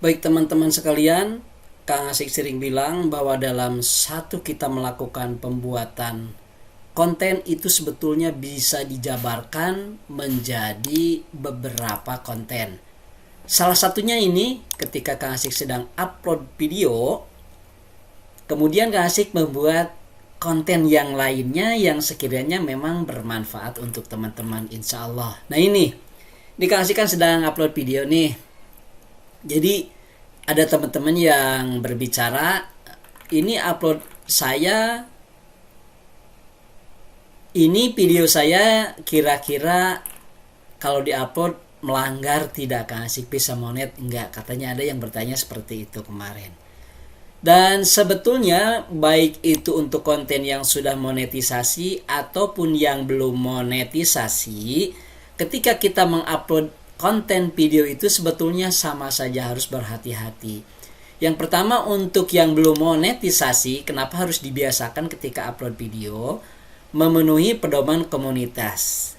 Baik teman-teman sekalian, Kang Asik sering bilang bahwa dalam satu kita melakukan pembuatan konten itu sebetulnya bisa dijabarkan menjadi beberapa konten. Salah satunya ini ketika Kang Asik sedang upload video, kemudian Kang Asik membuat konten yang lainnya yang sekiranya memang bermanfaat untuk teman-teman insya Allah. Nah ini Kang Asik kan sedang upload video nih. Jadi ada teman-teman yang berbicara, ini upload saya, ini video saya kira-kira kalau diupload melanggar tidak, Kang Asik bisa monet? Enggak, katanya ada yang bertanya seperti itu kemarin. Dan sebetulnya baik itu untuk konten yang sudah monetisasi ataupun yang belum monetisasi, ketika kita mengupload konten video itu sebetulnya sama saja harus berhati-hati. Yang pertama untuk yang belum monetisasi, kenapa harus dibiasakan ketika upload video memenuhi pedoman komunitas?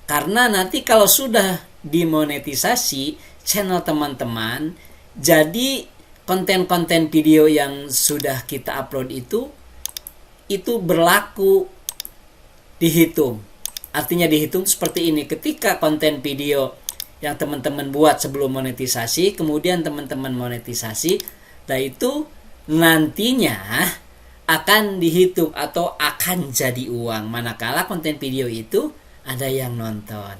Karena nanti kalau sudah dimonetisasi channel teman-teman, jadi konten-konten video yang sudah kita upload itu berlaku dihitung. Artinya dihitung seperti ini, ketika konten video yang teman-teman buat sebelum monetisasi, kemudian teman-teman monetisasi, nah itu nantinya akan dihitung atau akan jadi uang manakala konten video itu ada yang nonton.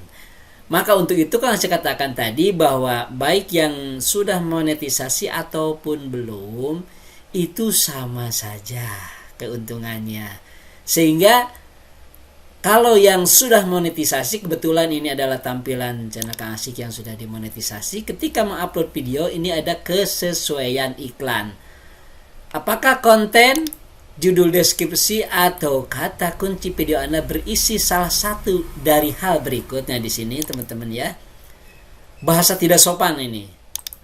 Maka untuk itu kan saya katakan tadi bahwa baik yang sudah monetisasi ataupun belum, itu sama saja keuntungannya. Sehingga kalau yang sudah monetisasi, kebetulan ini adalah tampilan channel Kang Asik yang sudah dimonetisasi, ketika mengupload video ini ada kesesuaian iklan. Apakah konten, judul deskripsi atau kata kunci video Anda berisi salah satu dari hal berikutnya di sini, teman-teman ya. Bahasa tidak sopan ini.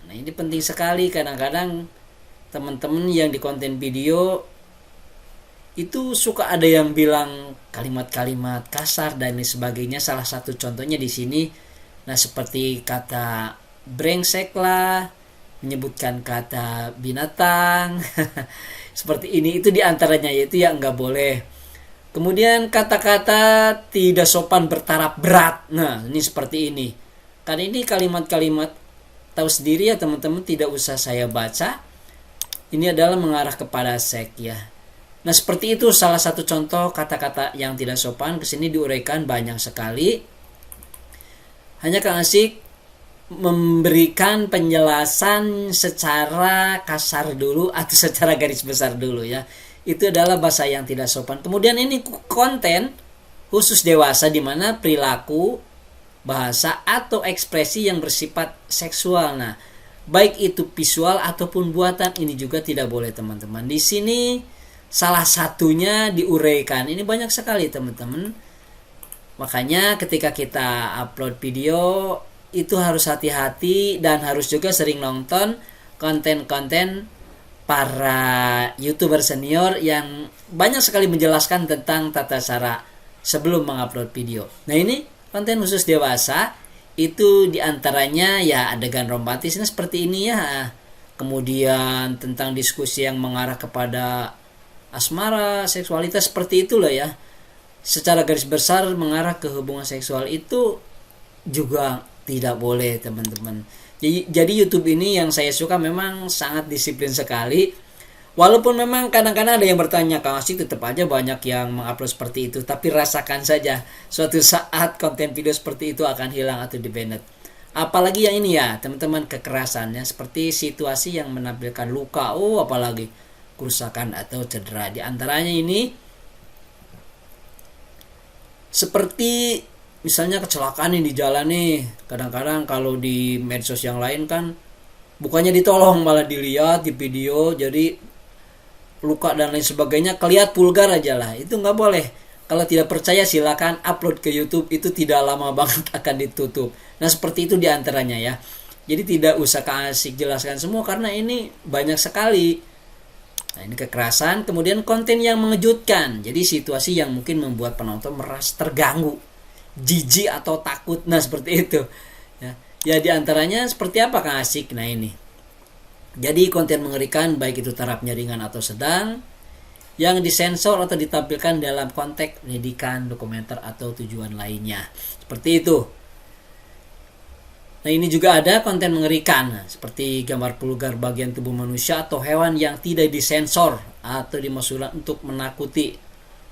Nah, ini penting sekali. Kadang-kadang teman-teman yang di konten video itu suka ada yang bilang kalimat-kalimat kasar dan lain sebagainya. Salah satu contohnya di sini, nah seperti kata brengsek lah, menyebutkan kata binatang seperti ini, itu diantaranya, yaitu yang nggak boleh. Kemudian kata-kata tidak sopan bertaraf berat, nah ini seperti ini. Karena ini kalimat-kalimat tahu sendiri ya teman-teman, tidak usah saya baca, ini adalah mengarah kepada seks ya. Nah seperti itu salah satu contoh kata-kata yang tidak sopan. Kesini diuraikan banyak sekali. Hanya Kang Asik memberikan penjelasan secara kasar dulu atau secara garis besar dulu ya. Itu adalah bahasa yang tidak sopan. Kemudian ini konten khusus dewasa di mana perilaku, bahasa atau ekspresi yang bersifat seksual. Nah, baik itu visual ataupun buatan ini juga tidak boleh teman-teman. Di sini salah satunya diuraikan. Ini banyak sekali teman-teman. Makanya ketika kita upload video itu harus hati-hati dan harus juga sering nonton konten-konten para YouTuber senior yang banyak sekali menjelaskan tentang tata cara sebelum mengupload video. Nah ini konten khusus dewasa, itu diantaranya ya adegan romantisnya seperti ini ya. Kemudian tentang diskusi yang mengarah kepada asmara, seksualitas seperti itu loh ya. Secara garis besar mengarah ke hubungan seksual itu juga tidak boleh teman-teman. Jadi YouTube ini yang saya suka memang sangat disiplin sekali. Walaupun memang kadang-kadang ada yang bertanya, Kang Asik tetap aja banyak yang mengupload seperti itu. Tapi rasakan saja suatu saat konten video seperti itu akan hilang atau di-banned. Apalagi yang ini ya teman-teman, kekerasannya seperti situasi yang menampilkan luka, apalagi kerusakan atau cedera. Di antaranya ini seperti misalnya kecelakaan nih di jalan nih. Kadang-kadang kalau di medsos yang lain kan bukannya ditolong malah dilihat di video, jadi luka dan lain sebagainya, kelihatan vulgar aja lah. Itu nggak boleh. Kalau tidak percaya silakan upload ke YouTube, itu tidak lama banget akan ditutup. Nah seperti itu diantaranya ya. Jadi tidak usah Kang Asik jelaskan semua karena ini banyak sekali. Nah ini kekerasan, kemudian konten yang mengejutkan. Jadi situasi yang mungkin membuat penonton merasa terganggu, jijik atau takut. Nah seperti itu. Ya diantaranya seperti apa Kang Asik? Nah ini Jadi konten mengerikan baik itu tarafnya ringan atau sedang, yang disensor atau ditampilkan dalam konteks pendidikan, dokumenter atau tujuan lainnya. Seperti itu. Nah, ini juga ada konten mengerikan seperti gambar vulgar bagian tubuh manusia atau hewan yang tidak disensor atau dimaksudkan untuk menakuti.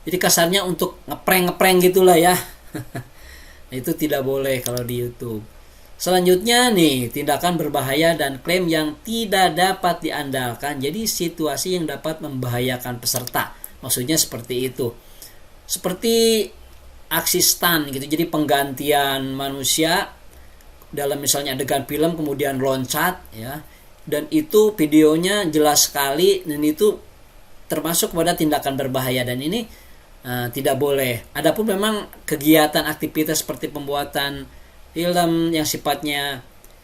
Jadi kasarnya untuk ngeprank gitulah ya. Nah, itu tidak boleh kalau di YouTube. Selanjutnya nih, tindakan berbahaya dan klaim yang tidak dapat diandalkan. Jadi situasi yang dapat membahayakan peserta. Maksudnya seperti itu. Seperti aksi stunt gitu. Jadi penggantian manusia dalam misalnya adegan film kemudian loncat ya. Dan itu videonya jelas sekali dan itu termasuk pada tindakan berbahaya dan ini tidak boleh. Adapun memang kegiatan aktivitas seperti pembuatan film yang sifatnya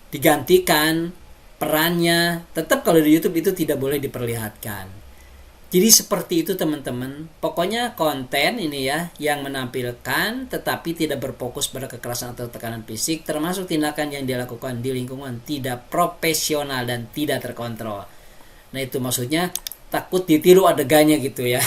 digantikan perannya, tetap kalau di YouTube itu tidak boleh diperlihatkan. Jadi seperti itu teman-teman. Pokoknya konten ini ya yang menampilkan tetapi tidak berfokus pada kekerasan atau tekanan fisik, termasuk tindakan yang dilakukan di lingkungan tidak profesional dan tidak terkontrol. Nah, itu maksudnya takut ditiru adegannya gitu ya.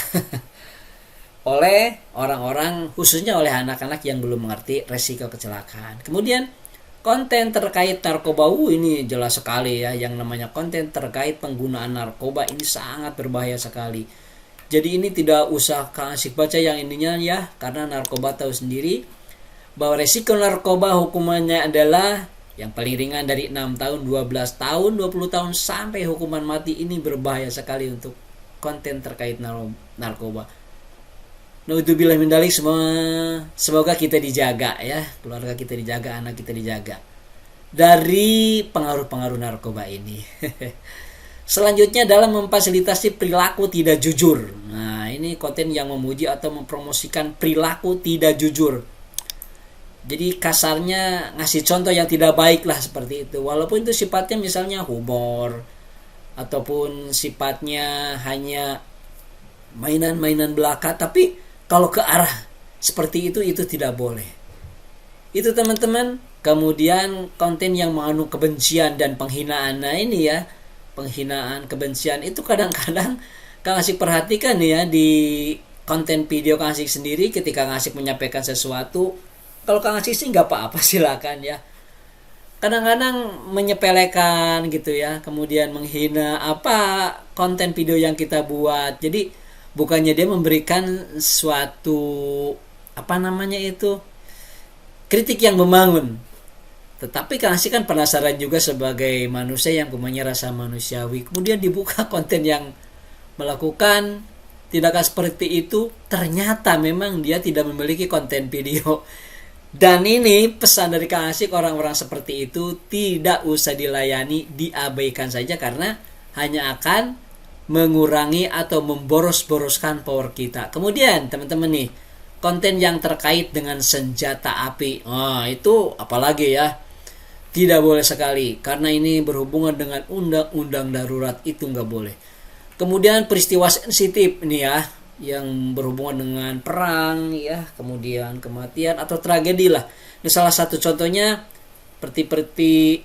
Oleh orang-orang, khususnya oleh anak-anak yang belum mengerti resiko kecelakaan. Kemudian konten terkait narkoba ini jelas sekali ya, yang namanya konten terkait penggunaan narkoba ini sangat berbahaya sekali. Jadi ini tidak usah kasih baca yang ininya ya, karena narkoba tahu sendiri bahwa resiko narkoba hukumannya adalah yang paling ringan dari 6 tahun, 12 tahun, 20 tahun sampai hukuman mati. Ini berbahaya sekali untuk konten terkait narkoba. Naudzubillah min dzalik, semoga kita dijaga ya, keluarga kita dijaga, anak kita dijaga dari pengaruh-pengaruh narkoba ini. Selanjutnya dalam memfasilitasi perilaku tidak jujur. Nah, ini konten yang memuji atau mempromosikan perilaku tidak jujur. Jadi kasarnya ngasih contoh yang tidak baik lah seperti itu. Walaupun itu sifatnya misalnya humor ataupun sifatnya hanya mainan-mainan belaka, tapi kalau ke arah seperti itu tidak boleh. Itu teman-teman. Kemudian konten yang mengandung kebencian dan penghinaan. Nah ini ya, penghinaan, kebencian itu kadang-kadang Kang Asik perhatikan ya di konten video Kang Asik sendiri ketika Kang Asik menyampaikan sesuatu. Kalau Kang Asik sih nggak apa-apa, silakan ya. Kadang-kadang menyepelekan gitu ya, kemudian menghina apa konten video yang kita buat. Jadi bukannya dia memberikan suatu kritik yang membangun, tetapi Kang Asik kan penasaran juga sebagai manusia yang punya rasa manusiawi. Kemudian dibuka konten yang melakukan tindakan seperti itu, ternyata memang dia tidak memiliki konten video. Dan ini pesan dari Kang Asik, orang-orang seperti itu tidak usah dilayani, diabaikan saja karena hanya akan mengurangi atau memboros-boroskan power kita. Kemudian teman-teman nih, konten yang terkait dengan senjata api. Itu apalagi ya, tidak boleh sekali karena ini berhubungan dengan undang-undang darurat, itu nggak boleh. Kemudian peristiwa sensitif ini ya, yang berhubungan dengan perang ya, kemudian kematian atau tragedi lah. Ini salah satu contohnya seperti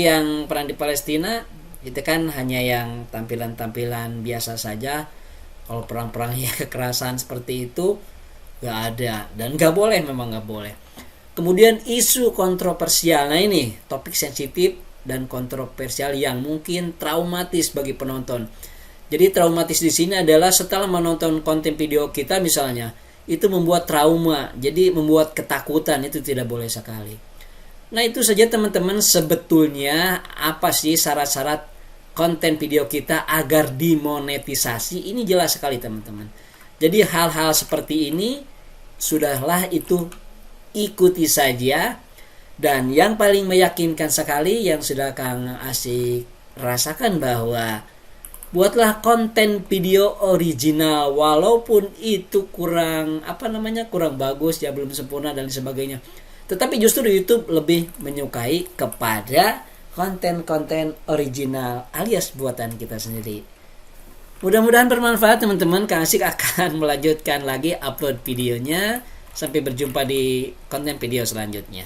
yang perang di Palestina. Itu kan hanya yang tampilan-tampilan biasa saja. Kalau perang-perang ya kekerasan seperti itu gak ada dan gak boleh, memang gak boleh. Kemudian isu kontroversial. Nah ini topik sensitif dan kontroversial yang mungkin traumatis bagi penonton. Jadi traumatis di sini adalah setelah menonton konten video kita misalnya, itu membuat trauma, jadi membuat ketakutan, itu tidak boleh sekali. Nah itu saja teman-teman, sebetulnya apa sih syarat-syarat konten video kita agar dimonetisasi. Ini jelas sekali teman-teman. Jadi hal-hal seperti ini sudahlah, itu ikuti saja. Dan yang paling meyakinkan sekali yang sudah Kang Asik rasakan bahwa buatlah konten video original walaupun itu kurang bagus ya, belum sempurna dan sebagainya. Tetapi justru YouTube lebih menyukai kepada konten-konten original alias buatan kita sendiri. Mudah-mudahan bermanfaat teman-teman. Kang Asik akan melanjutkan lagi upload videonya. Sampai berjumpa di konten video selanjutnya.